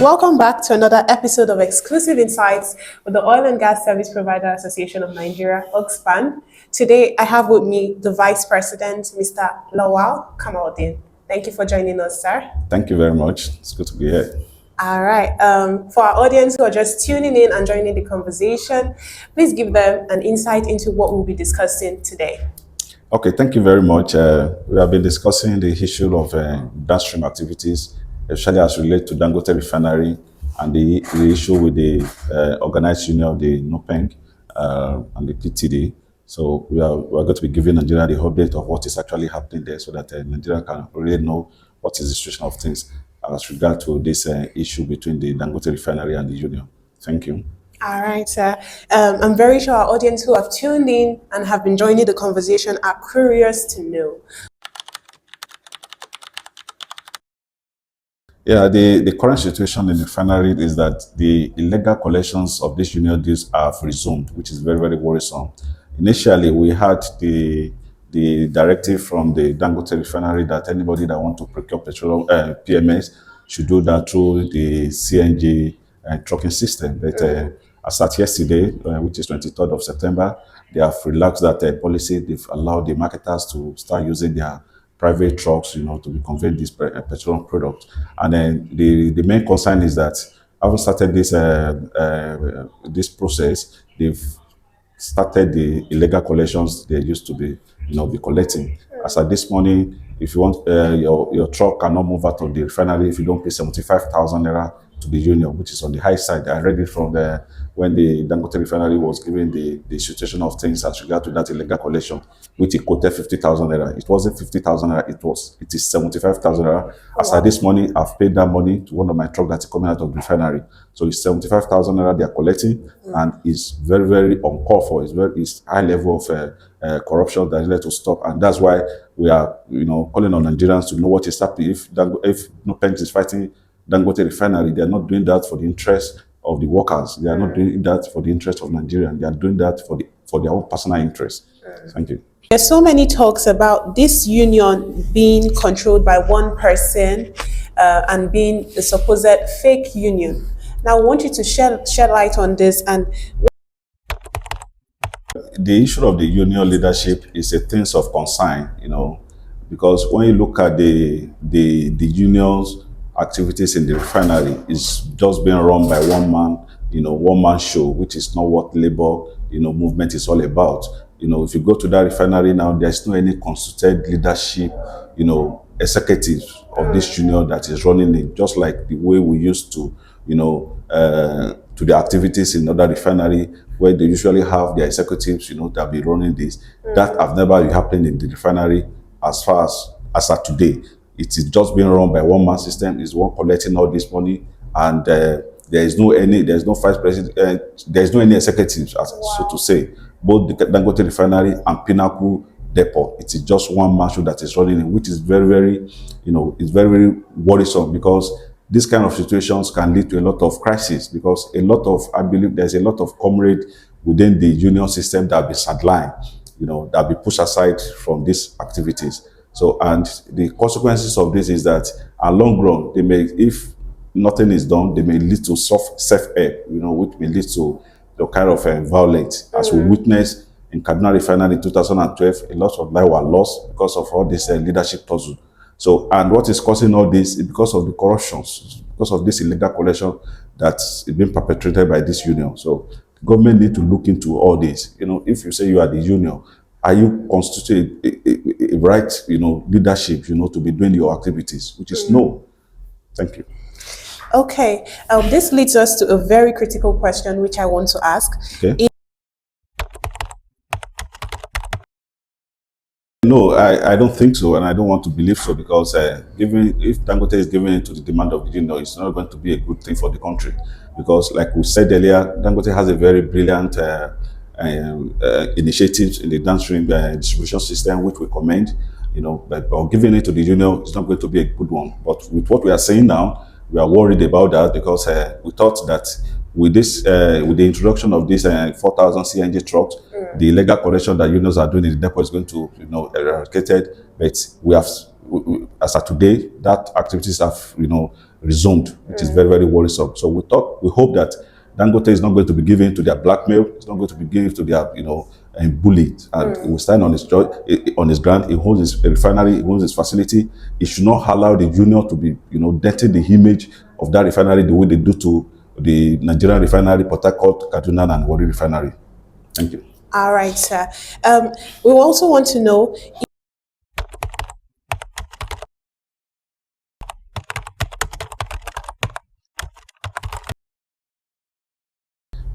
Welcome back to another episode of Exclusive Insights with the Oil and Gas Service Provider Association of Nigeria, OXPAN. Today, I have with me the Vice President, Mr. Lawal Kamaldeen. Thank you for joining us, sir. Thank you very much. It's good to be here. All right. For our audience who are just tuning in and joining the conversation, please give them an insight into what we'll be discussing today. Okay, thank you very much. We have been discussing the issue of downstream activities, especially as related to Dangote Refinery and the issue with the organized union, the NOPENG and the PTD. So we are going to be giving Nigeria the update of what is actually happening there so that Nigeria can really know what is the situation of things as regard to this issue between the Dangote Refinery and the union. Thank you. All right, sir. I'm very sure our audience who have tuned in and have been joining the conversation are curious to know. Yeah, the current situation in the refinery is that the illegal collections of these union dues have resumed, which is very, very worrisome. Initially, we had the directive from the Dangote Refinery that anybody that want to procure petroleum PMS should do that through the CNG trucking system. But as at yesterday, which is 23rd of September, they have relaxed that policy. They've allowed the marketers to start using their private trucks, to be conveying this petroleum product. And then the main concern is that having started this this process, they've started the illegal collections they used to be collecting. As at this morning, if you want your truck cannot move out of the refinery if you don't pay 75,000 naira to the union, which is on the high side. I read it from when the Dangote Refinery was giving the situation of things as regard to that illegal collection, which it quoted 50,000 naira. It wasn't 50,000 naira, it is 75,000 naira. As at this morning, I've paid that money to one of my trucks that's coming out of the refinery. So it's 75,000 naira they are collecting, and it's very, very uncalled for. It's high level of corruption that is there to stop, and that's why we are, calling on Nigerians to know what is happening. If NOPENG is fighting Dangote Refinery, they are not doing that for the interest of the workers. They are not doing that for the interest of Nigeria. They are doing that for their own personal interest. Thank you. There's so many talks about this union being controlled by one person and being a supposed fake union. Now, I want you to shed light on this. And the issue of the union leadership is a thing of concern, because when you look at the union's activities in the refinery, it's just being run by one man show, which is not what labor, movement is all about. If you go to that refinery now, there's no any constituted leadership, executives of this union that is running it, just like the way we used to, to the activities in other refinery where they usually have their executives, that be running this. That have never been happening in the refinery as far as at today. It is just being run by one man system. Is one collecting all this money, and there's no vice president, there's no any executives, so to say. Both the Dangote Refinery and Pinnacle Depot, it is just one man show that is running it, which is very, very, it's very, very worrisome, because these kind of situations can lead to a lot of crisis, because I believe there's a lot of comrade within the union system that be sidelined, that be pushed aside from these activities. So, and the consequences of this is that, at long run, if nothing is done, they may lead to self-help, which may lead to the kind of violence. As we witnessed in Kaduna Refinery in 2012, a lot of lives were lost because of all this leadership tussle. So, and what is causing all this is because of the corruptions, because of this illegal collection that's been perpetrated by this union. So, the government need to look into all this. If you say you are the union, are you constituted a right, leadership, to be doing your activities, which is no. Thank you. Okay, this leads us to a very critical question, which I want to ask. Okay. No, I don't think so, and I don't want to believe so, because if Dangote is giving in to the demand of the union, it's not going to be a good thing for the country. Because, like we said earlier, Dangote has a very brilliant initiatives in the downstream distribution system, which we commend. But giving it to the union is not going to be a good one. But with what we are saying now, we are worried about that, because we thought that with the introduction of this 4,000 CNG trucks, the illegal collection that unions are doing in the depot is going to, eradicated. But we have, as of today, that activities have, resumed, which is very, very worrisome. So we hope that Dangote is not going to be given to their blackmail. It's not going to be given to their, and bullied. And he will stand on his ground. He holds his refinery. He holds his facility. He should not allow the union to be, denting the image of that refinery the way they do to the Nigerian refinery, Port Harcourt, Kaduna, and Warri refinery. Thank you. All right, sir. We also want to know.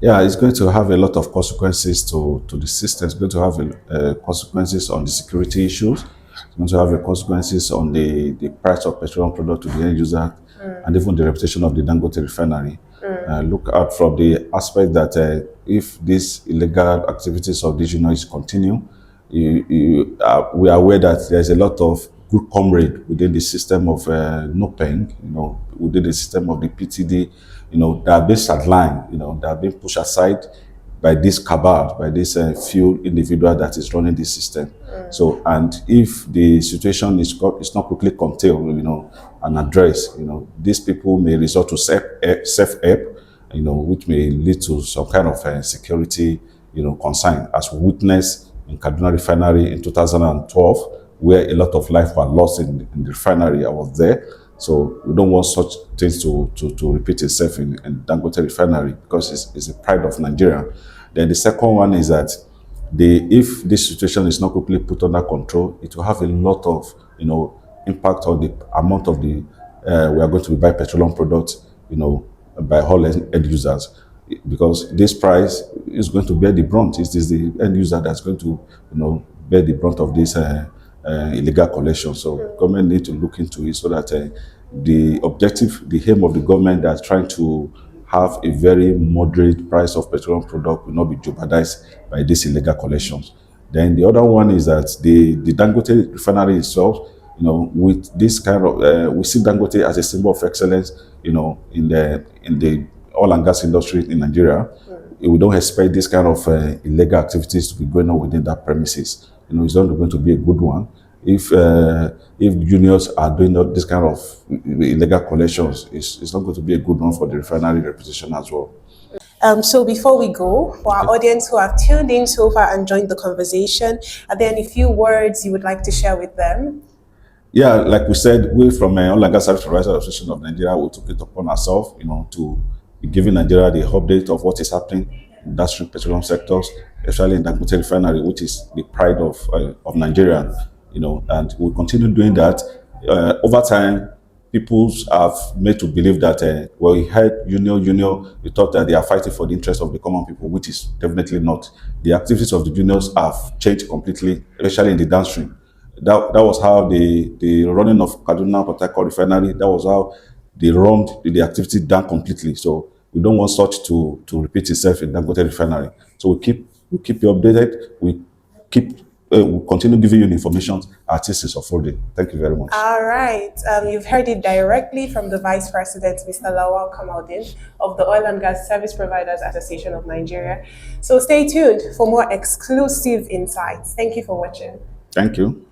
Yeah, it's going to have a lot of consequences to the system. It's going to have consequences on the security issues. It's going to have consequences on the price of petroleum product to the end user, and even the reputation of the Dangote Refinery. Look out from the aspect that if these illegal activities of these unions continue, we are aware that there's a lot of good comrade within the system of NOPENG, within the system of the PTD, that are being sidelined, that are being pushed aside by this cabal, by this few individual that is running the system. So, and if the situation is not quickly contained, and addressed, these people may resort to self-help, which may lead to some kind of security, concern, as we witnessed in Kaduna Refinery in 2012, where a lot of life were lost in the refinery. I was there. So we don't want such things to repeat itself in Dangote Refinery, because it's a pride of Nigeria. Then the second one is that if this situation is not quickly put under control, it will have a lot of impact on the amount of we are going to buy petroleum products, by all end users, because this price is going to bear the brunt. It is the end user that's going to bear the brunt of this illegal collection. So government need to look into it, so that the aim of the government that's trying to have a very moderate price of petroleum product will not be jeopardized by these illegal collections. Then the other one is that the Dangote Refinery itself, with this kind of, we see Dangote as a symbol of excellence, in the oil and gas industry in Nigeria. We don't expect this kind of illegal activities to be going on within that premises. It's not going to be a good one. If juniors are doing this kind of illegal collections, it's not going to be a good one for the refinery reputation as well. So before we go, for our audience who have tuned in so far and joined the conversation, are there any few words you would like to share with them? Yeah, like we said, we from Oil and Gas Service Providers Association of Nigeria, we took it upon ourselves, to be giving Nigeria the update of what is happening in downstream petroleum sectors, especially in Dangote Refinery, which is the pride of Nigeria, and we'll continue doing that. Over time, people have made to believe that, we heard union, we thought that they are fighting for the interest of the common people, which is definitely not. The activities of the unions have changed completely, especially in the downstream. That was how the running of Kaduna Port Harcourt Refinery, that was how they run the activity down completely. So we don't want such to repeat itself in Dangote Refinery. So we keep you updated. We continue giving you the information as this is unfolding. Thank you very much. All right. You've heard it directly from the Vice President, Mr. Lawal Kamaldeen of the Oil and Gas Service Providers Association of Nigeria. So stay tuned for more exclusive insights. Thank you for watching. Thank you.